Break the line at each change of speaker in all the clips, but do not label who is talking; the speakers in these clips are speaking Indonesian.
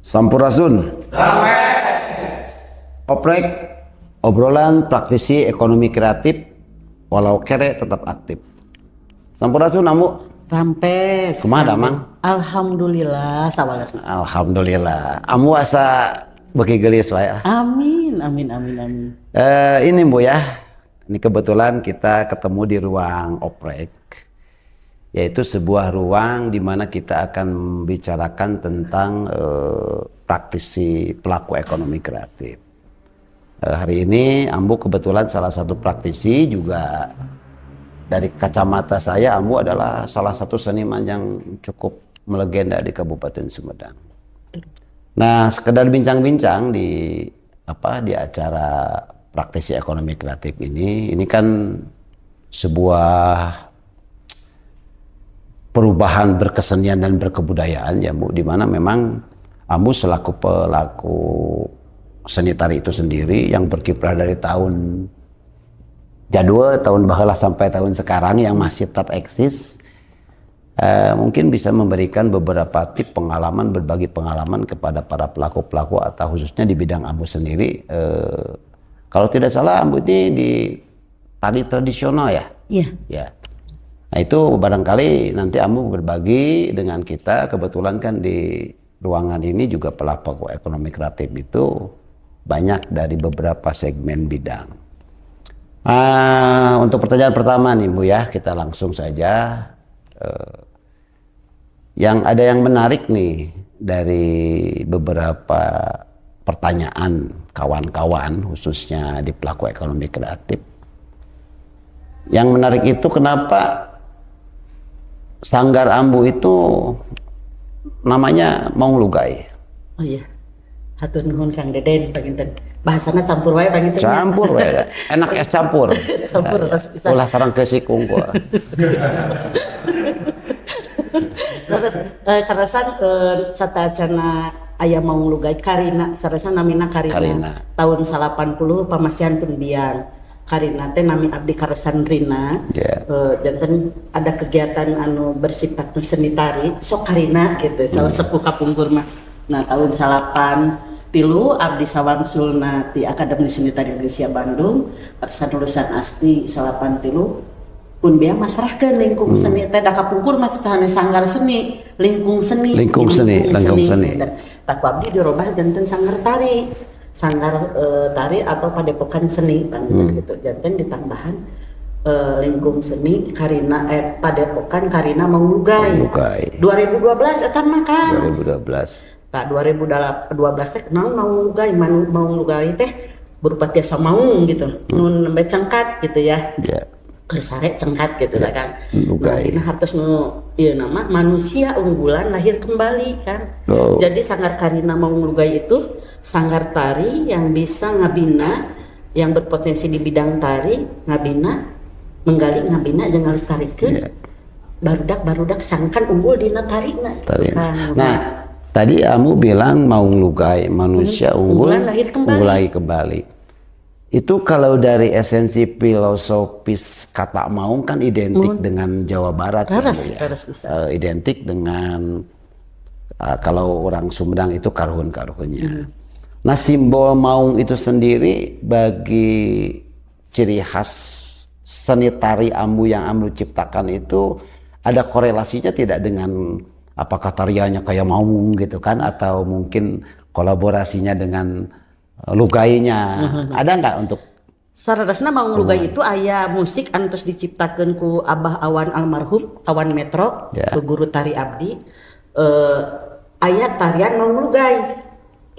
Sampurasun. Oprek, obrolan praktisi ekonomi kreatif, walau kere tetap aktif. Sampurasun, Amu.
Rampes.
Kumaha Mang?
Alhamdulillah sawalat.
Alhamdulillah. Amu asa beki gelis wae.
Amin.
Ini Bu ya. Ini kebetulan kita ketemu di ruang Oprek, yaitu sebuah ruang di mana kita akan membicarakan tentang praktisi pelaku ekonomi kreatif. Hari ini Ambu kebetulan salah satu praktisi, juga dari kacamata saya Ambu adalah salah satu seniman yang cukup melegenda di Kabupaten Sumedang. Nah, sekedar bincang-bincang di acara praktisi ekonomi kreatif ini kan sebuah perubahan berkesenian dan berkebudayaan ya Bu, di mana memang Ambu selaku pelaku seni tari itu sendiri yang berkiprah dari tahun jadul, tahun baheula sampai tahun sekarang yang masih tetap eksis, mungkin bisa memberikan beberapa tips pengalaman, berbagi pengalaman kepada para pelaku-pelaku atau khususnya di bidang Ambu sendiri. Kalau tidak salah Ambu ini di tari tradisional ya?
Iya.
Ya. Nah itu barangkali nanti Ambu berbagi dengan kita. Kebetulan kan di ruangan ini juga pelaku ekonomi kreatif itu banyak dari beberapa segmen bidang. Untuk pertanyaan pertama nih Bu ya, kita langsung saja. Yang menarik nih dari beberapa pertanyaan kawan-kawan khususnya di pelaku ekonomi kreatif. Yang menarik itu kenapa Sanggar Ambu itu namanya Maung Lugai.
Oh iya. Hatur nuhun Kang Deden panginten. Bahasana campur wae panginten.
Campur wae. Enak es campur.
Campur terus bisa.
Ulah sareng kesikung gua.
Terus karasan satacana aya Maung Lugai Karina sarasa namina Karina. Tahun 80 pamasihan pun biang. Karina teh nami abdi karasan Rina.
Yeah.
Janten ada kegiatan anu bersifat seni tari sok Karina gitu. Salah sepuh kapungkur mah. Nah tahun 83 abdi sawangsulna ti Akademi Seni Tari Indonesia Bandung karasan lulusan ASTI 83 pun biar masrahkeun lingkung seni teh da kapungkur mah teh sanggar seni lingkung seni tak abdi dirobah janten sanggar tari tari atau padepokan seni kan gitu janten ditambahan lingkung seni Karina padepokan Karina Maung Lugai 2012 eta mah kan
2012
tak 2012 teh kenal Maung Lugai teh berupa tiasa maung gitu nun nembe cengkat gitu ya kersare cengkat gitu kan Lugai nah hartos nu ieu nama manusia unggulan lahir kembali kan jadi sanggar Karina Maung Lugai itu sanggar tari yang bisa ngabina yang berpotensi di bidang tari ngabina jeung ngalestarikeun barudak sangkan unggul dina tarina kan.
Nah tadi Amu bilang Maung Lugai manusia unggulan lahir kembali. Itu kalau dari esensi filosofis kata maung kan identik dengan Jawa Barat. Identik dengan kalau orang Sumedang itu karuhun-karuhunnya. Nah simbol maung itu sendiri bagi ciri khas seni tari Ambu yang Ambu ciptakan itu ada korelasinya tidak dengan apakah tariannya kayak maung gitu kan, atau mungkin kolaborasinya dengan Lugainya ada nggak untuk
saradasna Maung Lugai itu aya musik anu tos diciptakeun ku Abah Awan almarhum Awan Metro ku guru tari abdi aya tarian Maung Lugai.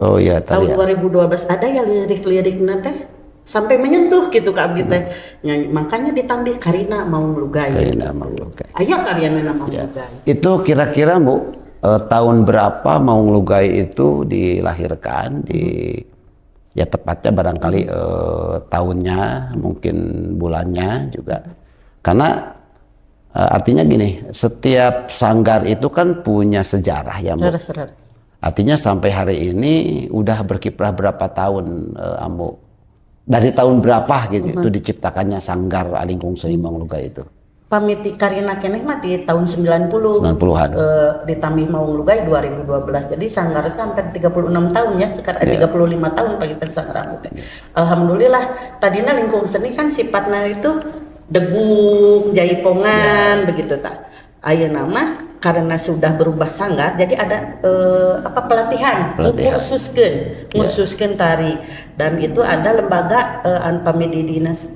Oh iya tarian.
Tahun 2012 ada ya lirik-lirikna teh sampai menyentuh gitu ka abdi teh. Makanya ditambih Karina Maung Lugai.
Karina Maung Lugai.
Aya tarianna Maung Lugai.
Itu kira-kira Bu tahun berapa Maung Lugai itu dilahirkan ya tepatnya barangkali tahunnya, mungkin bulannya juga. Karena artinya gini, setiap sanggar itu kan punya sejarah ya Bu. Artinya sampai hari ini udah berkiprah berapa tahun Ambu? Dari tahun berapa gitu itu diciptakannya sanggar Alingkung Seni Maung Lugai itu?
pamiti karina keneh mah di tahun 90
90-an.
Ditambih Maung Lugay 2012. Jadi sanggar sampai 36 tahun ya, sekarang 35 tahun pagitan sanggar ambu teh. Alhamdulillah tadinya lingkung seni kan sifatnya itu degung, jaipongan begitu tak. Ayeuna mah karena sudah berubah sanggar jadi ada pelatihan. Ngursuskeun tari, dan itu ada lembaga anpami di dinas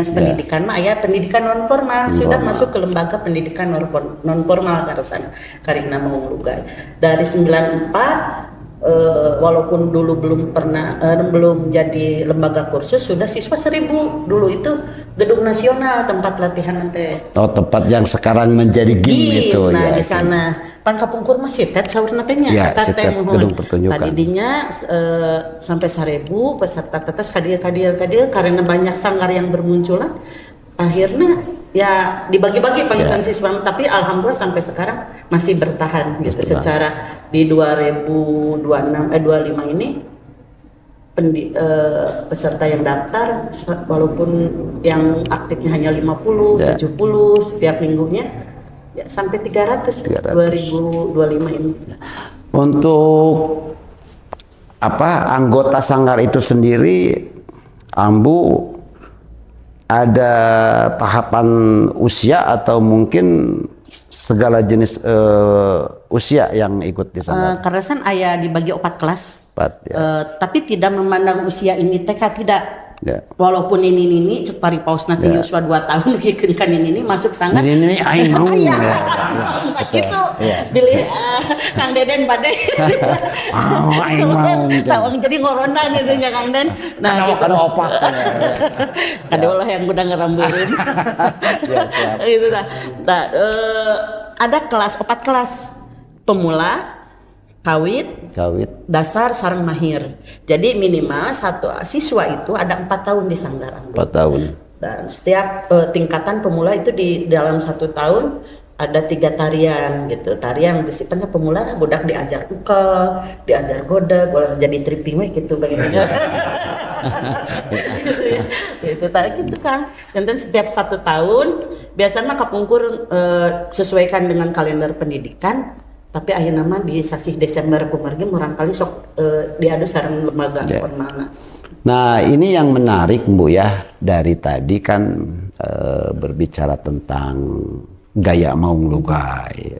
pendidikan mah ya pendidikan non formal sudah masuk ke lembaga pendidikan non formal karesan karina Maung Lugay dari 94. Walaupun dulu belum jadi lembaga kursus, sudah siswa 1000 dulu itu gedung nasional tempat latihan nanti.
Oh, tempat yang sekarang menjadi GIM itu
nah,
ya.
di sana Pangkapungkur masih saur natenya
ya, gedung pertunjukan.
Tadinya sampai 1000 peserta tetes kadia karena banyak sanggar yang bermunculan. Akhirnya ya dibagi-bagi pagitan siswa, tapi alhamdulillah sampai sekarang masih bertahan gitu. Secara di 2025 ini peserta yang daftar walaupun yang aktifnya hanya 50, 70 setiap minggunya ya sampai 300. 2025 ini.
Untuk anggota sanggar itu sendiri, Ambu ada tahapan usia atau mungkin segala jenis usia yang ikut di sana?
Karesan aya dibagi 4 kelas.
4, ya.
Tapi tidak memandang usia ini TK tidak.
Ya.
Walaupun ini cek pari paus nanti yuswa 2 tahun kan ini masuk sanggar.
Ini aing mau.
Gitu. Pilih Kang Deden badai.
Aing mau.
Tahu jadi ngorondan itu nya Kang Den.
Nah, kada opak.
Kada ulah yang udah ngeramburin. Itu dah. Ada 4 kelas. Pemula, kawit, dasar, sareng mahir. Jadi minimal satu siswa itu ada 4 tahun di sanggar.
4 tahun.
Dan setiap tingkatan pemula itu di dalam 1 tahun ada 3 tarian gitu. Tarian disiplin pemula budak diajar ukel, diajar goda, jadi tripping gitu bagaimana. Itu tadi gitu kan. Dan setiap 1 tahun biasanya kapungkur sesuaikan dengan kalender pendidikan. Tapi ayeuna mah di sasih Desember kumargi murangkali sok diadu sareng lembaga formalna.
Nah, ini yang menarik Bu ya, dari tadi kan berbicara tentang gaya Maung Lugay,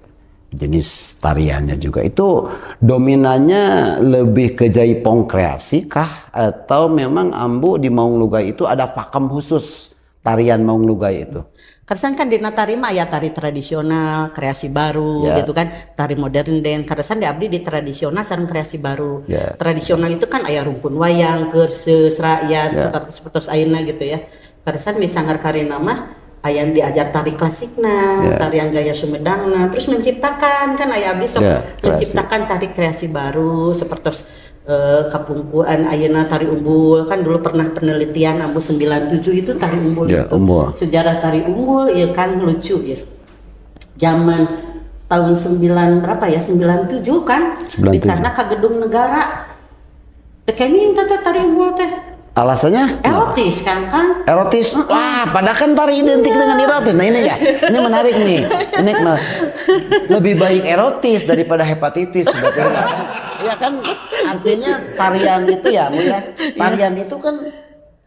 jenis tariannya juga itu dominannya lebih ke jaipong kreasi kah, atau memang Ambu di Maung Lugay itu ada pakem khusus tarian Maung Lugay itu?
Karena kan di tari mah ya tari tradisional, kreasi baru gitu kan, tari modern dan karena di abdi di tradisional sareng kreasi baru. Tradisional itu kan aya rumpun wayang, keurseus, rakyat, seperti ayeuna gitu ya. Karena di sanggar karina mah aya diajar tari klasikna, tarian gaya Sumedangna, terus menciptakan kan aya abdi sok menciptakan tari kreasi baru seperti kapungkuan ayeuna tari umbul kan dulu pernah penelitian Ambu 97 itu tari umbul itu. Sejarah tari umbul ya kan lucu ya. Zaman tahun 97 kan di sana ke gedung negara. Tekeni tari umbul teh.
Alasannya?
Erotis kan?
Erotis? Wah, padahal kan tari identik dengan erotis. Nah ini ya, ini menarik nih. Ini lebih baik erotis daripada hepatitis sebetulnya. Ya kan, artinya tarian itu ya, Bu ya. Tarian itu kan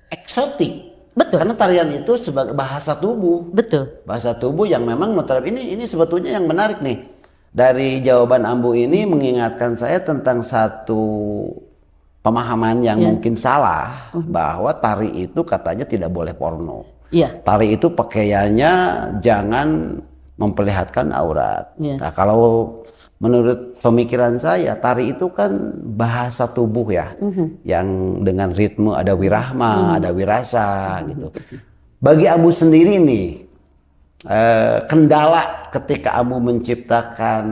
eksotik.
Betul.
Karena tarian itu sebagai bahasa tubuh.
Betul.
Bahasa tubuh yang memang ini sebetulnya yang menarik nih. Dari jawaban Ambu ini mengingatkan saya tentang satu pemahaman yang mungkin salah, bahwa tari itu katanya tidak boleh porno. Tari itu pakaiannya jangan memperlihatkan aurat. Nah, kalau menurut pemikiran saya, tari itu kan bahasa tubuh ya, yang dengan ritme ada wirahma, ada wirasa gitu. Bagi Ambu sendiri nih, kendala ketika Ambu menciptakan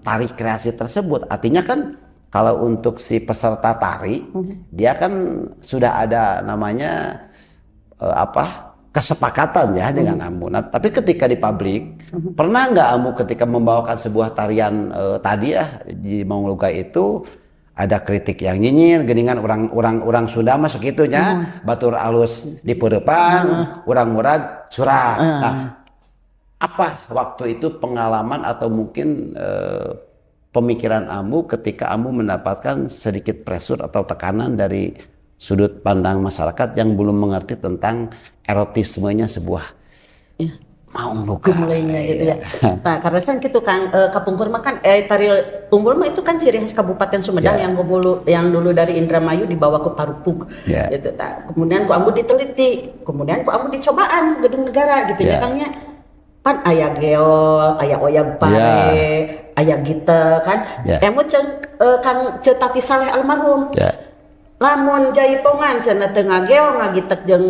tari kreasi tersebut, artinya kan kalau untuk si peserta tari, dia kan sudah ada namanya kesepakatan ya dengan Ambu. Nah, tapi ketika di publik, pernah nggak Ambu ketika membawakan sebuah tarian tadi ya di Maung Lugay itu ada kritik yang nyinyir, geningan orang Sunda mah sakitunya, batur alus di peurepan, urang murag surah. Nah, apa waktu itu pengalaman atau mungkin pemikiran Ambu ketika Ambu mendapatkan sedikit pressure atau tekanan dari sudut pandang masyarakat yang belum mengerti tentang erotismenya sebuah maung lugai
mulainya gitu ya. Nah, karena kan gitu Kang, Kapungkur mah kan tari umbul mah itu kan ciri khas Kabupaten Sumedang yang dulu dari Indramayu dibawa ke Parupuk gitu. Nah, kemudian ku ambu diteliti, kemudian ku ambu dicobaan ke Gedung Negara gitu ya Kangnya. Kan aya geol, aya oyag pare, aya gite kan. Emu Kang Tati Saleh almarhum. Lamun jaipongan cenah teu ngageol ngagitek jeung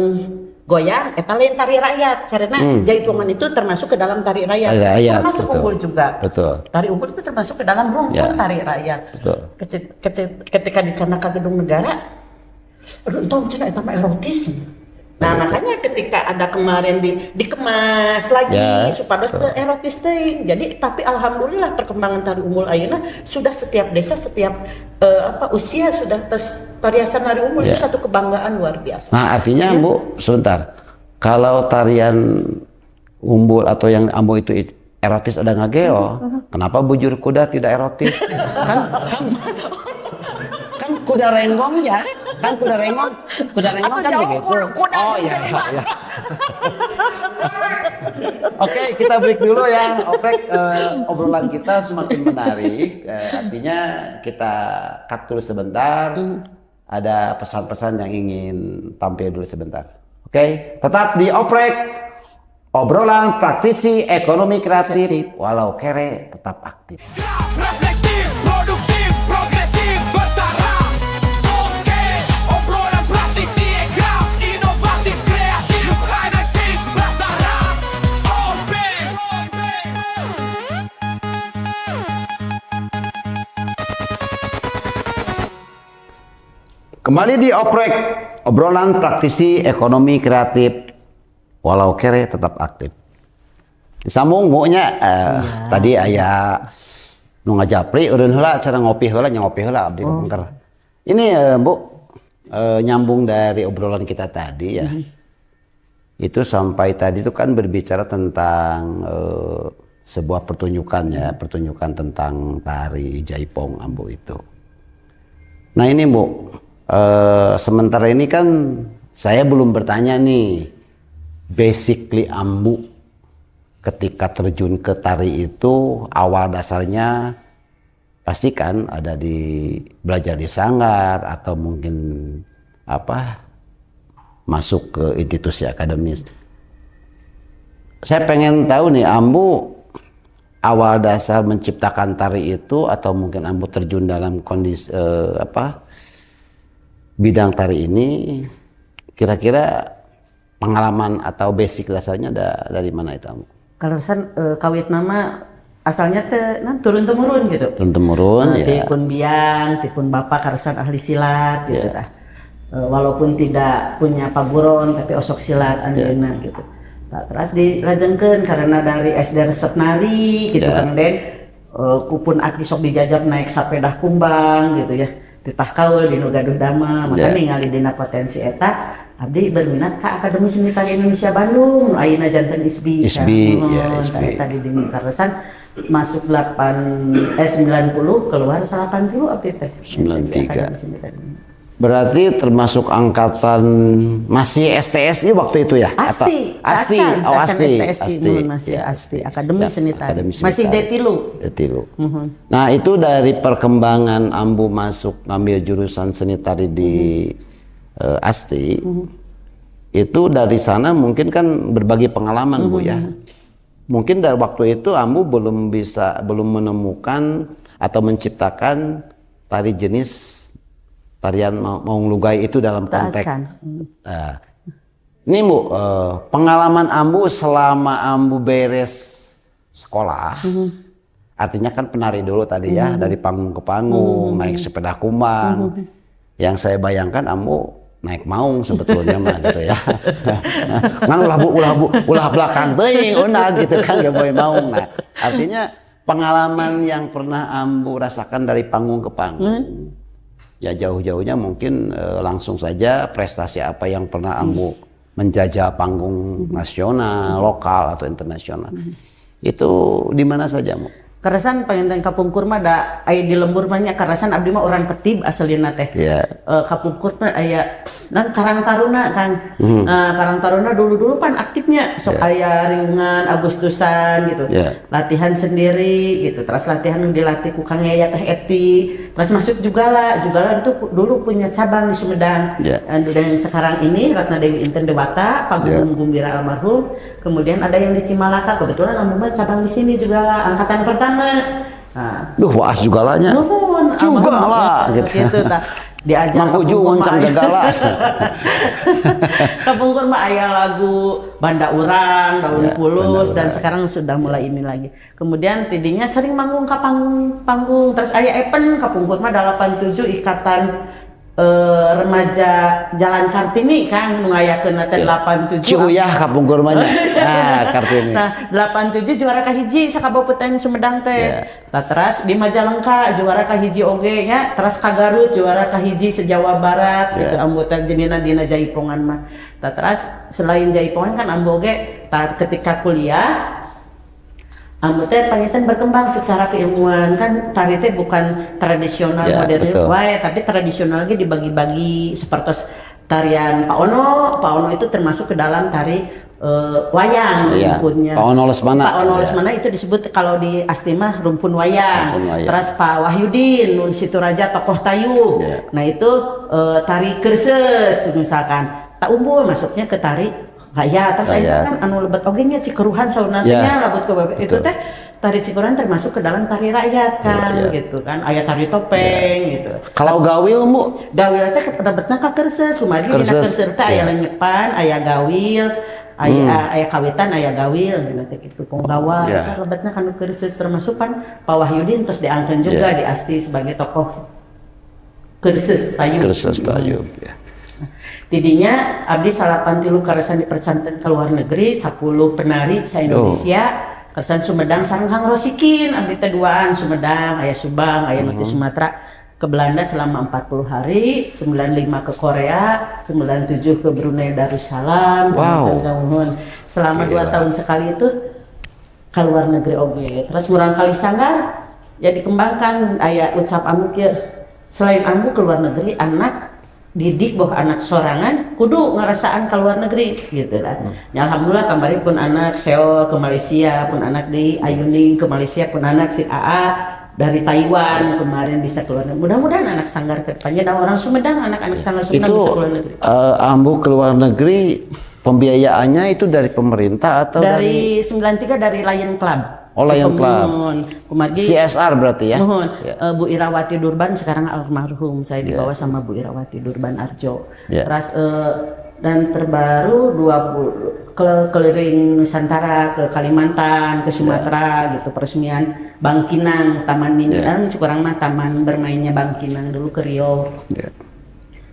goyang, eta lain tari rakyat. Karena jaipongan itu termasuk ke dalam tari rakyat. Termasuk umbul juga.
Betul.
Tari umbul itu termasuk ke dalam rumpun tari rakyat.
Betul.
Ketika dicana ke Gedung Negara, aduh entong cenah eta mah erotis. Nah, makanya ketika ada kemarin dikemas lagi supados erotis teh. Jadi tapi alhamdulillah perkembangan tari umbul ayeuna sudah setiap desa, setiap usia sudah tariasan tari umbul itu satu kebanggaan luar biasa.
Nah, artinya Bu, sebentar. Kalau tarian umbul atau yang Ambo itu erotis ada ngageo, kenapa bujur kuda tidak erotis? kan kuda renggong ya. Kan kuda renggong kan begitu. Oh iya. Oke, kita break dulu ya. Obrolan kita semakin menarik. Artinya kita cut dulu sebentar. Ada pesan-pesan yang ingin tampil dulu sebentar. Oke, tetap di Oprek. Obrolan praktisi ekonomi kreatif walau kere tetap aktif. Kembali di Oprek, obrolan praktisi ekonomi kreatif walau kere tetap aktif. Disambung bunya tadi aya nu ngajapri eureun heula cara ngopi heula abdi bangker. Ini Bu nyambung dari obrolan kita tadi ya. Itu sampai tadi itu kan berbicara tentang sebuah pertunjukan tentang tari jaipong Ambo itu. Nah ini Bu, sementara ini kan saya belum bertanya nih, basically Ambu ketika terjun ke tari itu awal dasarnya pasti kan ada belajar di sanggar atau mungkin masuk ke institusi akademis. Saya pengen tahu nih Ambu awal dasar menciptakan tari itu atau mungkin Ambu terjun dalam kondisi bidang tari ini, kira-kira pengalaman atau basic dasarnya dari mana itu Ambu?
Kalau kawit nama asalnya turun-temurun gitu.
Turun-temurun ya.
Tipun biang, tipun bapak karsan ahli silat gitu tah. Walaupun tidak punya paburon tapi osok silat anjeunna gitu. Nah, terus dirajengkeun karena dari SD resep nari gitu kan kupun abdi sok dijajab naik sapeda kumbang gitu ya. Titah kaul di Gaduh Dama, maka ningali dina potensi eta abdi berminat ka Akademi Seni Tari Indonesia Bandung, ayeuna janten ISBI tadi di Karesan masuk 90 keluar 80 abdi teh
93. Berarti termasuk angkatan masih STSI waktu itu ya?
Asti. Masih Asti. Akademi Seni Tari. Masih D3.
Nah itu dari perkembangan Ambu masuk ngambil jurusan seni tari di Asti, itu dari sana mungkin kan berbagi pengalaman Bu ya. Mungkin dari waktu itu Ambu belum menemukan atau menciptakan tari jenis tarian maung lugai itu dalam konteks. Ini Bu, pengalaman Ambu selama Ambu beres sekolah, artinya kan penari dulu tadi ya, dari panggung ke panggung, naik sepeda kumbang. Yang saya bayangkan Ambu naik maung sebetulnya mah gitu ya. Ngan ulah belakang teuing gitu kan gak boleh maung. Nah, artinya pengalaman yang pernah Ambu rasakan dari panggung ke panggung. Ya jauh-jauhnya mungkin langsung saja prestasi apa yang pernah Ambu menjajal panggung nasional, lokal atau internasional. Itu di mana saja, Mu?
Karasan panginten kapungkur mah da aya di lembur banyak karasan abdi mah orang Ketib asalina teh. Kapungkur mah aya dan Karang Taruna kan. Karang Taruna dulu-dulu pan aktifnya sok aya ringan Agustusan gitu. Latihan sendiri gitu. Terus latihan yang dilatih ku Kang Yaya teh Eti. Terus masuk Jugala itu dulu punya cabang di Sumedang. Dan sekarang ini Ratna Dewi Inten Dewata, Pagung Gumbira almarhum. Kemudian ada yang di Cimalaka, kebetulan Ambu mah cabang di sini Jugala angkatan pertama.
Duh, wah Jugalanya. Jugala gitu.
Diajar
Mangkuju wancang gagala.
Kapungkur mah aya lagu Banda Urang, Daun Pulus dan sekarang sudah mulai ini lagi. Kemudian tidinya sering manggung ke panggung. Terus aya event Kapungkur mah 87 ikatan remaja Jalan Kartini kan ngayakeun teh 87.
Ciuyah Kapungkur mah nya. Kartini.
Nah, 87 juara kahiji sakabupaten Sumedang teh. Terus di Majalengka juara kahiji oge nya, terus ka Garut juara kahiji se-Jawa Barat gitu ambu teh jenina dina jaipongan mah. Terus selain jaipongan kan ambu oge ketika kuliah ambu teh panginten berkembang secara keilmuan kan tari teh bukan tradisional modern wae tapi tradisional ge dibagi-bagi seperti tarian Pak Ono itu termasuk ke dalam tari wayang rumputnya.
Pak Ono Lesmana
itu disebut kalau di Astimah rumpun wayang. Terus Pak Wahyudin Nun Situraja tokoh Tayu. Nah itu tari kerses misalkan. Tak umbul masuknya ke tari terus saya kan anu lebet oge nya cikeruhan saunanya labut ke itu teh tari cikeruhan termasuk ke dalam tari rakyat kan gitu kan aya tari topeng gitu.
Kalau gawil Mu?
Gawil teh lebetna ka kerses kumaha dina kerses teh aya lenyepan aya gawil aya kawitan aya gawil teh kitu punggawa eta lebetna kana kerses termasuk pan Pak Wahyudin terus diangkeun juga di Asti sebagai tokoh kerses Tayu. Tidinya abdi salapan tilu karasan dipercanten ke luar negeri 10 penari se-Indonesia karasan Sumedang sareng Kang Rosikin abdi teh duaan Sumedang aya Subang aya di Sumatera ke Belanda selama 40 hari 95 ke Korea 97 ke Brunei Darussalam selama 2 tahun sekali itu ke luar negeri oge terus murang kali sanggar ya dikembangkan aya ucap ambu kieu selain ambu ke luar negeri anak didik boh anak sorangan kudu ngerasaan ke luar negeri gitu kan. Ya alhamdulillah kemarin pun anak Seoul ke Malaysia pun anak di Ayuning ke Malaysia pun anak si AA dari Taiwan kemarin bisa keluar negeri. Mudah-mudahan anak sanggar ke depannya dan orang Sumedang anak-anak sanggar Sumedang bisa keluar negeri.
Ambu keluar negeri pembiayaannya itu dari pemerintah atau
dari 93 dari Lion Club.
Lion Club. CSR berarti ya?
Bu Irawati Durban sekarang almarhum saya dibawa sama Bu Irawati Durban Arjo. Terus dan terbaru 20 keliling Nusantara ke Kalimantan ke Sumatera gitu peresmian Bangkinang Taman Mini kurang mah taman bermainnya Bangkinang dulu ke Rio.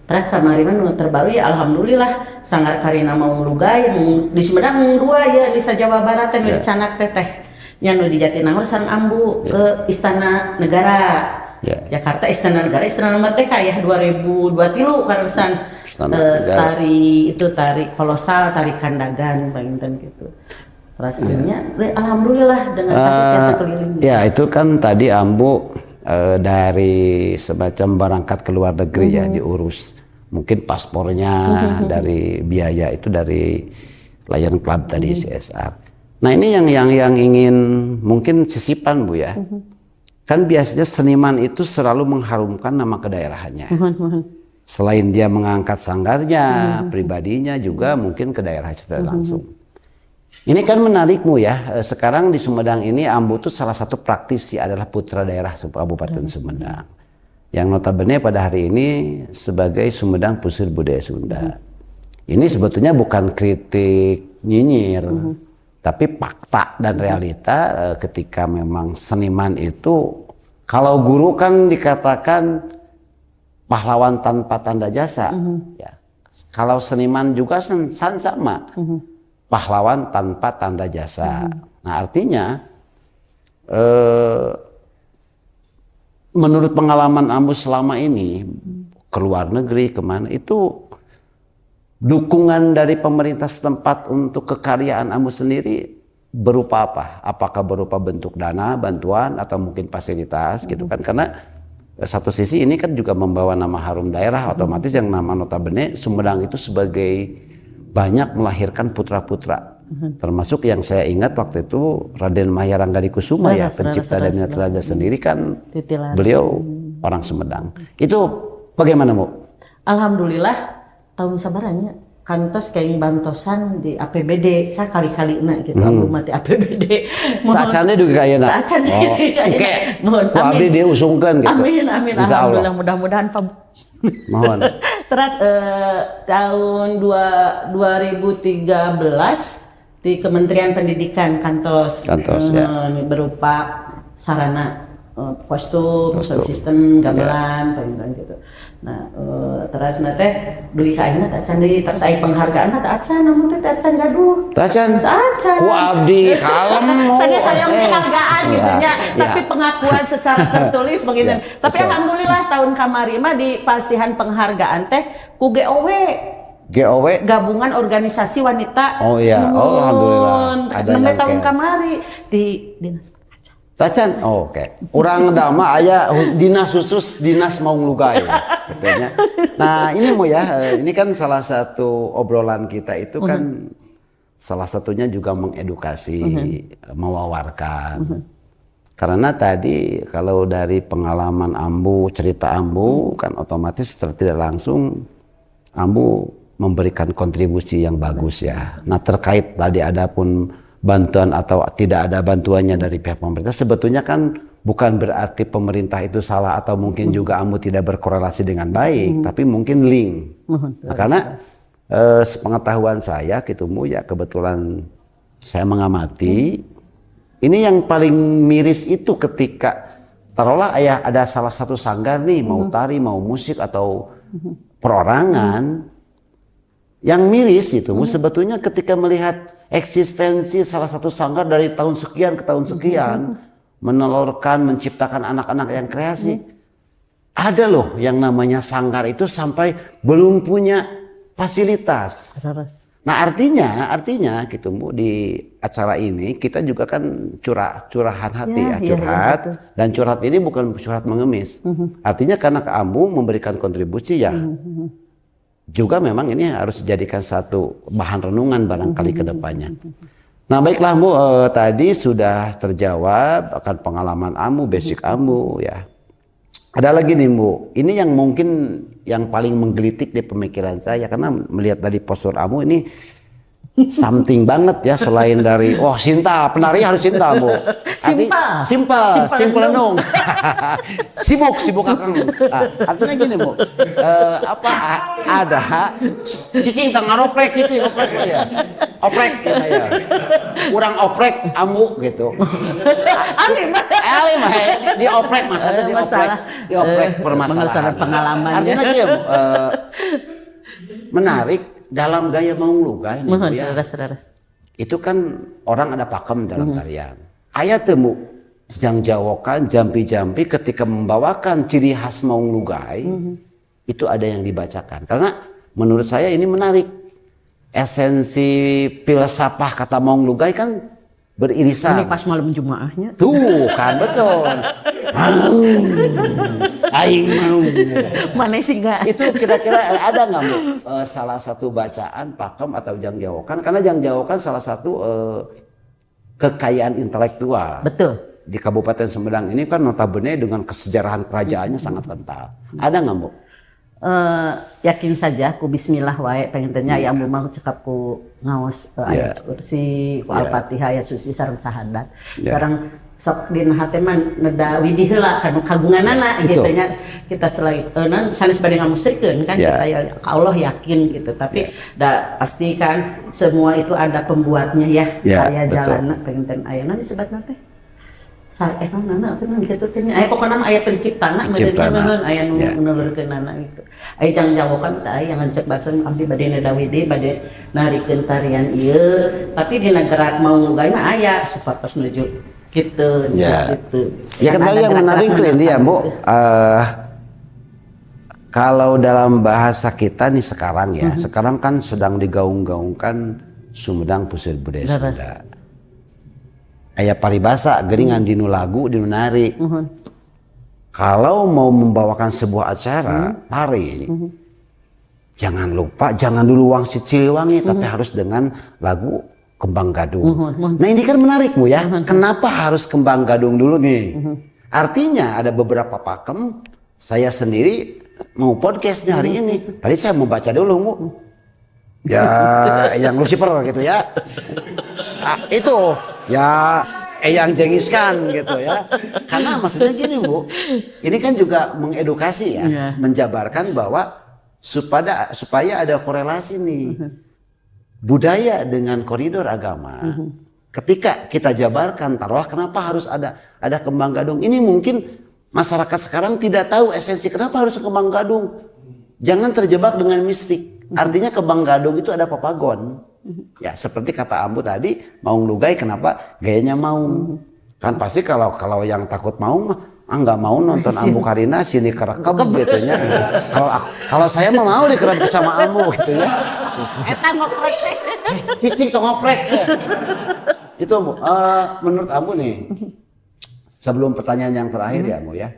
Terus kemarin terbaru ya alhamdulillah Sanggar Karina mau Lugay di Sumedang 2 ya di Jawa Barat teh di Canak teteh nya nu di Jatinangor sareng ambu ke Istana Negara Jakarta Istana Negara Istana Merdeka ya 2023 karasan tari kolosal tari kandagan panginten gitu rasanya alhamdulillah dengan tari biasa keliling
itu kan tadi ambu dari semacam berangkat ke luar negeri ya diurus mungkin paspornya dari biaya itu dari Lion Club tadi CSR. Nah ini yang ingin mungkin sisipan Bu ya. Kan biasanya seniman itu selalu mengharumkan nama kedaerahannya. Selain dia mengangkat sanggarnya, pribadinya juga mungkin ke daerah secara langsung. Ini kan menarikmu ya. Sekarang di Sumedang ini Ambu itu salah satu praktisi adalah putra daerah Kabupaten Sumedang. Yang notabene pada hari ini sebagai Sumedang Pusir Budaya Sunda. Ini sebetulnya bukan kritik nyinyir. Tapi fakta dan realita ketika memang seniman itu kalau guru kan dikatakan pahlawan tanpa tanda jasa ya. Kalau seniman juga sama pahlawan tanpa tanda jasa. Nah artinya menurut pengalaman Ambu selama ini ke luar negeri kemana itu dukungan dari pemerintah setempat untuk kekaryaan Ambu sendiri berupa apa? Apakah berupa bentuk dana, bantuan, atau mungkin fasilitas gitu kan? Karena satu sisi ini kan juga membawa nama harum daerah, otomatis yang nama notabene Sumedang itu sebagai banyak melahirkan putra-putra. Termasuk yang saya ingat waktu itu Raden Mahyaranggadi Kusuma ya, pencipta dan Raja sendiri kan beliau orang Sumedang. Itu bagaimana, Bu?
Alhamdulillah tahun sabarannya kantos kayak bantosan di APBD saya kali-kali gitu Ambu mati APBD
tacannya juga kayak nak oke
mohon
abdi dia usungkan gitu
amin alhamdulillah mudah-mudahan Pak
mohon
terus tahun 2013 di Kementerian Pendidikan kantos
ya.
Berupa sarana kostum, sound system, gamelan, gitu. Nah, terus nanti beli kainnya tacan deui, terus aya penghargaan mah tacan, namun teh tacan gaduh.
Tacan. Ku abdi kalem.
Saya penghargaan gitu nya, tapi pengakuan secara tertulis begitu. Tapi alhamdulillah tahun kamari mah di pasihan penghargaan teh ku GOW. Gabungan Organisasi Wanita.
Oh iya, alhamdulillah.
Ada tahun kamari di dinas
Tacan, oke. Orang dama aya dinas khusus dinas Maung Lugai, katanya. Nah ini Mu ya, ini kan salah satu obrolan kita itu kan salah satunya juga mengedukasi, mewawarkan. Karena tadi kalau dari pengalaman Ambu, cerita Ambu kan otomatis tidak langsung Ambu memberikan kontribusi yang bagus ya. Nah terkait tadi ada pun bantuan atau tidak ada bantuannya dari pihak pemerintah sebetulnya kan bukan berarti pemerintah itu salah atau mungkin juga Ambu tidak berkorelasi dengan baik, tapi mungkin link. Nah, karena sepengetahuan saya gitu Mu ya, kebetulan saya mengamati ini yang paling miris itu ketika taruhlah ada salah satu sanggar nih mau tari mau musik atau perorangan yang miris itu sebetulnya ketika melihat eksistensi salah satu sanggar dari tahun sekian ke tahun sekian menelurkan, menciptakan anak-anak yang kreasi. Ada loh yang namanya sanggar itu sampai belum punya fasilitas. Nah artinya gitu Bu, di acara ini kita juga kan curahan hati curhat. Dan curhat ini bukan curhat mengemis. Artinya karena Ambu memberikan kontribusi ya juga memang ini harus dijadikan satu bahan renungan barangkali ke depannya. Nah baiklah Bu, tadi sudah terjawab akan pengalaman Ambu, basic Ambu ya. Ada lagi nih Bu, ini yang mungkin yang paling menggelitik di pemikiran saya karena melihat dari postur Ambu ini something banget ya, selain dari Sinta, penari harus Sinta Bu. Simpel dong. sibuk akang. Artinya gini Bu, ada cicing tengah oprek ya. Oprek ya. Kurang oprek Ambu gitu. Ali mah di oprek masa di oprek permasalahan. Artinya dia menarik dalam gaya Maung Lugai nih ya. Itu kan orang ada pakem dalam tarian. Aya temu jang jawokan jampi-jampi ketika membawakan ciri khas Maung Lugai itu ada yang dibacakan. Karena menurut saya ini menarik. Esensi filsafah kata Maung Lugai kan beririsan.
Ini pas malam Jumaahnya.
Tuh kan betul. Aing mau.
Mana sih enggak?
Itu kira-kira ada nggak Bu salah satu bacaan pakem atau jang jawokan? Karena jang jawokan salah satu kekayaan intelektual.
Betul.
Di Kabupaten Sumedang ini kan notabene dengan kesejarahan kerajaannya sangat kental. Ada nggak Bu?
Yakin saja ku bismillah wae pengen tanya yang mau cekap ku ngaos ayat kursi ku Al-Fatihah ayat suci sareng sahadat. Sekarang sok dina hate man neda widih heula kanu kagunganana gitu nya kita selain sanes bade ngamusrikeun kan kita ya Allah yakin gitu tapi pasti kan semua itu ada pembuatnya ya aya jalanna pengen teh ayeuna disebutna teh nana itu dikatakan pokoknya aya penciptana aya nu nulurkeunana gitu aya jang jawokan teh aya ngancek basen abdi bade nedawide bade narikeun tarian ieu tapi dina gerak Maung Lugai mah aya supados nuju gitu gitu.
Ya kembali yang menarik itu ini ya Bu, Kalau dalam bahasa kita nih sekarang ya, sekarang kan sedang digaung-gaungkan Sumedang Puseur Budaya Sunda. Aya paribasa geuningan dinu lagu dinu nari. Kalau mau membawakan sebuah acara tari, jangan lupa jangan dulu Wangsit Siliwangi, tapi harus dengan lagu Kembang Gadung. Nah ini kan menarik Bu ya, kenapa harus Kembang Gadung dulu nih? Artinya ada beberapa pakem, saya sendiri mau podcastnya hari ini. Tadi saya mau baca dulu Bu. Ya yang Lucifer gitu ya. Nah, itu ya yang jengiskan gitu ya. Karena maksudnya gini Bu, ini kan juga mengedukasi ya, menjabarkan bahwa supaya ada korelasi nih budaya dengan koridor agama. Ketika kita jabarkan taruh kenapa harus ada Kembang Gadung. Ini mungkin masyarakat sekarang tidak tahu esensi kenapa harus Kembang Gadung. Jangan terjebak dengan mistik. Artinya Kembang Gadung itu ada papagon. Ya seperti kata Ambu tadi, Maung Lugai kenapa gayanya maung. Kan pasti kalau yang takut maung nggak mau nonton Ambu Karina sini kerekam gitu ya. Kalau saya mau dikerap sama Ambu gitu ya.
Eta ngoprek.
Cicing tuh ngoprek. Itu Ambu, menurut Ambu nih, sebelum pertanyaan yang terakhir ya Ambu ya.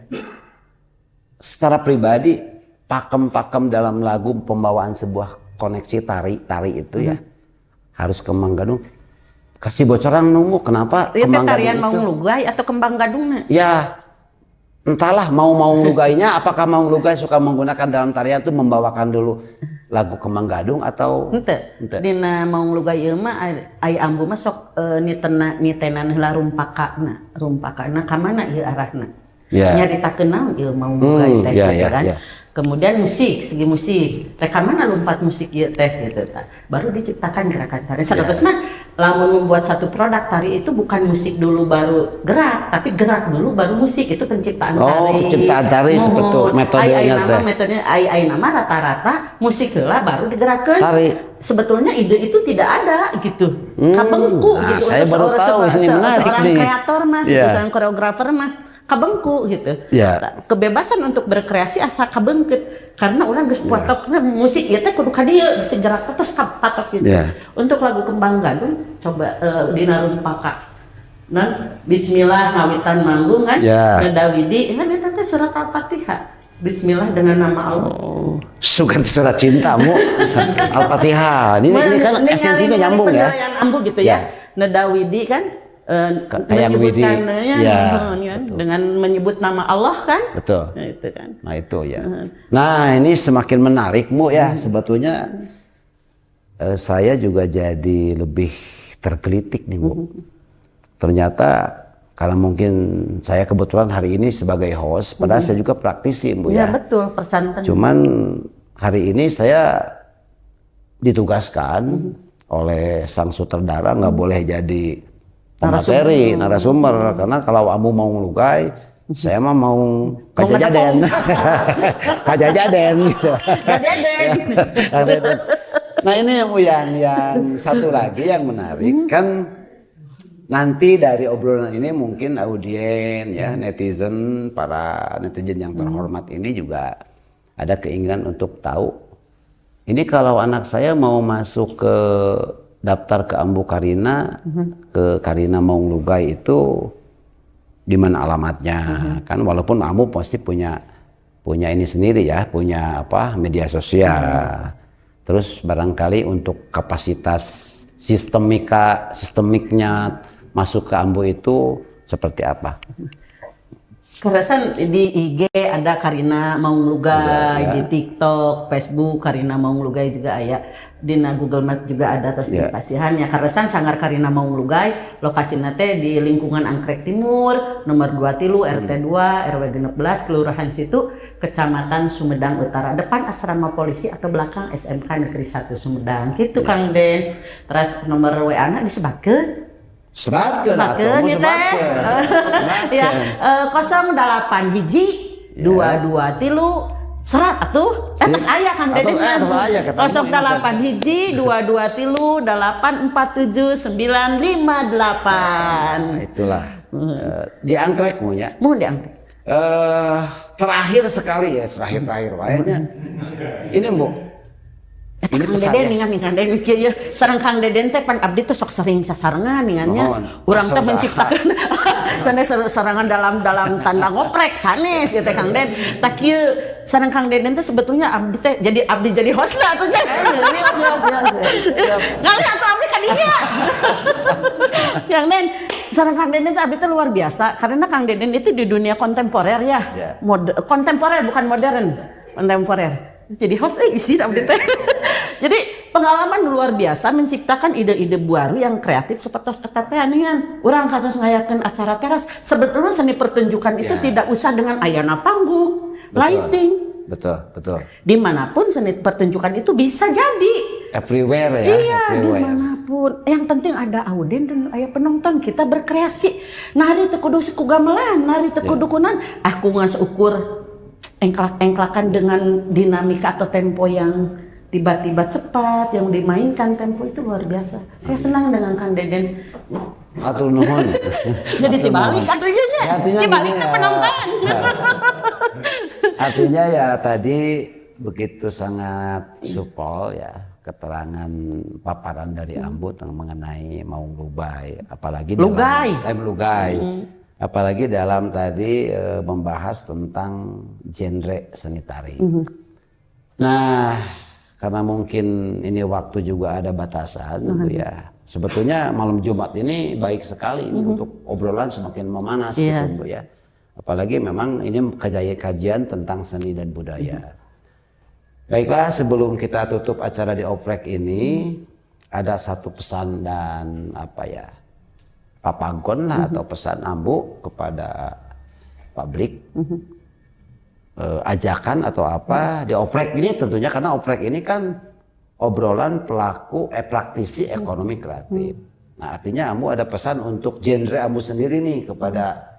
Secara pribadi, pakem-pakem dalam lagu pembawaan sebuah koneksi tari itu ya harus Kembang Gadung. Kasih bocoran nunggu kenapa Kembang Gadung
tarian Maung Lugai atau Kembang Gadungnya?
Ya entahlah Maung Lugainya, apakah Maung Lugai suka menggunakan dalam tarian itu membawakan dulu lagu Kembang Gadung atau
ente. Dina Maung Lugai ieu mah ai Ambu mah sok nitenan heula rumpakana ka mana ieu arahna. Nyaritakeun naon ieu Maung Lugai teh gitu kan. Kemudian segi musik, rekaman lompat musik ya teh gitu, baru diciptakan gerakan tari. Seharusnya lamun membuat satu produk tari itu bukan musik dulu baru gerak, tapi gerak dulu baru musik, itu penciptaan tari.
Oh, penciptaan tari seperti metodenya teh.
Metodenya nama rata-rata musik heula baru digerakkan.
Tari.
Sebetulnya ide itu tidak ada gitu, kabengku gitu.
Saya baru tahu ini menarik
seorang
nih.
kreator mah, gitu, seorang koreografer mah. Kabengku gitu. Kebebasan untuk berkreasi asa kabengkeut karena orang geus potokna musik ieu teh kudu ka dieu segerak terus patok gitu. Untuk lagu Kembang Gadung coba dina rumpaka. Bismillah ngawitan manggung kan. Dawidi kan eta teh surat Al-Fatihah. Bismillah dengan nama Allah. Oh,
suka surat cintamu. Al-Fatihah. Ini kan esensinya nyambung ya.
Nyambung gitu ya. Dawidi kan menyebutkan dengan menyebut nama Allah kan.
Betul.
Nah, itu kan.
Nah itu ya. Nah ini semakin menarik Bu ya. Sebetulnya saya juga jadi lebih tergelitik nih Bu. Ternyata karena mungkin saya kebetulan hari ini sebagai host, padahal saya juga praktisi Bu ya.
Ya betul, percantan.
Cuman hari ini saya ditugaskan oleh sang sutradara nggak boleh jadi pemateri, narasumber, karena kalau Ambu mau Lugai, saya mah mau kajajaden, kajajaden gitu. Nah ini yang satu lagi yang menarik kan nanti dari obrolan ini mungkin audien ya netizen, para netizen yang terhormat ini juga ada keinginan untuk tahu ini kalau anak saya mau masuk ke daftar ke Ambu Karina, ke Karina Maung Lugai itu di mana alamatnya kan, walaupun Ambu pasti punya ini sendiri ya, punya media sosial. Terus barangkali untuk kapasitas sistemiknya masuk ke Ambu itu seperti apa?
Kerasan di IG ada Karina Maung Lugai, di TikTok, Facebook Karina Maung Lugai juga ada. Di Google Map juga ada terus dikasihannya. Karasan Sanggar Karina Maung Lugai, lokasinya teh di lingkungan Anggrek Timur, nomor 23 RT 2 RW 16 Kelurahan Situ, Kecamatan Sumedang Utara, depan asrama polisi atau belakang SMK Negeri 1 Sumedang. Gitu Kang Den. Terus nomor WA-na disebatkeun.
Sebatkeun atuh
ya 08 hiji 223 serat atuh, terus aya Kang Dedis mah 08 hiji 223 847 958.
Itulah di Anggrek mu ya.
Mu di Anggrek.
Terakhir sekali ya, terakhir kayaknya. Ini Bu.
Ini Kang Deden ningan Kang Deden kieu ya. Sareng Kang Deden teh pan abdi teh sok sering sasarengan ningannya. Urang teh menciptakan sanes sarangan dalam tanda ngoprek sanes ya teh Kang Den. Tak kieu sareng Kang Deden teh sebetulnya abdi teh jadi host lah atuh teh. Kali atuh abdi ka dinya. Yang Den sareng Kang Deden teh abdi teh luar biasa karena Kang Deden itu di dunia kontemporer ya. Kontemporer bukan modern, kontemporer. Jadi host isi abdi teh. Jadi pengalaman luar biasa menciptakan ide-ide baru yang kreatif seperti keteteaningan. Orang kasus ngayakeun acara teras. Sebetulnya seni pertunjukan itu tidak usah dengan ayana panggung, lighting.
Betul.
Dimanapun seni pertunjukan itu bisa jadi.
Everywhere ya.
Iya, dimanapun. Yang penting ada auden dan aya penonton. Kita berkreasi. Nari teu kudu gamelan, nari teu kudu kunan. Aku ngas ukur engklak-engklakan dengan dinamika atau tempo yang tiba-tiba cepat, yang dimainkan tempo itu luar biasa. Saya senang dengan Kang Deden.
Atur nuhun.
Jadi dibalik atunya. Dibalik ke penonton.
Artinya ya tadi begitu sangat supel ya keterangan paparan dari Ambu mengenai Maung Lugai, apalagi
Lugai.
Apalagi dalam tadi membahas tentang genre seni tari. Nah, karena mungkin ini waktu juga ada batasan gitu ya. Sebetulnya malam Jumat ini baik sekali ini untuk obrolan semakin memanas gitu Bu ya. Apalagi memang ini kajian tentang seni dan budaya. Baiklah, sebelum kita tutup acara di Oprek ini ada satu pesan dan papagon lah atau pesan Ambu kepada publik. Ajakan atau apa di Oprek ini tentunya karena Oprek ini kan obrolan praktisi ekonomi kreatif. Nah artinya Ambu ada pesan untuk genre Ambu sendiri nih kepada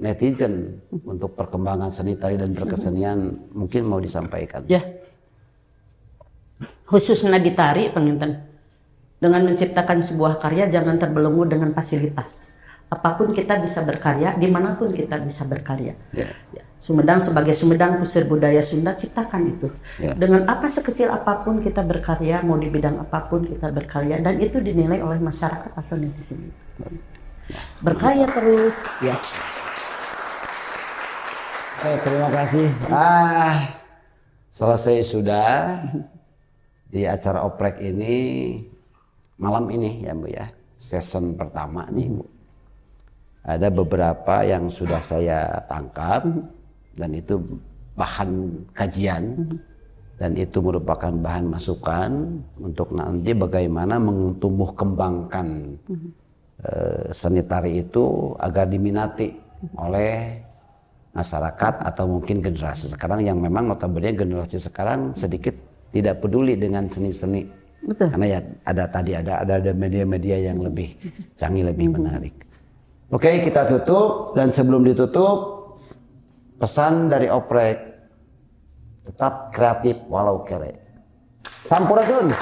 netizen untuk perkembangan seni tari dan perkesenian mungkin mau disampaikan.
Ya, khususnya di tari penginten dengan menciptakan sebuah karya jangan terbelenggu dengan fasilitas. Apapun kita bisa berkarya, dimanapun kita bisa berkarya. Ya. Sumedang sebagai Sumedang pusir budaya Sunda ciptakan itu. Dengan apa sekecil apapun kita berkarya, mau di bidang apapun kita berkarya dan itu dinilai oleh masyarakat atau netizen. Berkarya terus. Ya.
Oke, terima kasih. Selesai sudah di acara Oprek ini malam ini ya Bu ya. Season pertama nih Bu. Ada beberapa yang sudah saya tangkap dan itu bahan kajian dan itu merupakan bahan masukan untuk nanti bagaimana mentumbuh kembangkan seni tari itu agar diminati oleh masyarakat atau mungkin generasi sekarang yang memang notabene generasi sekarang sedikit tidak peduli dengan seni-seni. Karena ya ada media-media yang lebih canggih, lebih menarik. Oke, kita tutup dan sebelum ditutup pesan dari Oprek tetap kreatif walau kere. Sampurasun.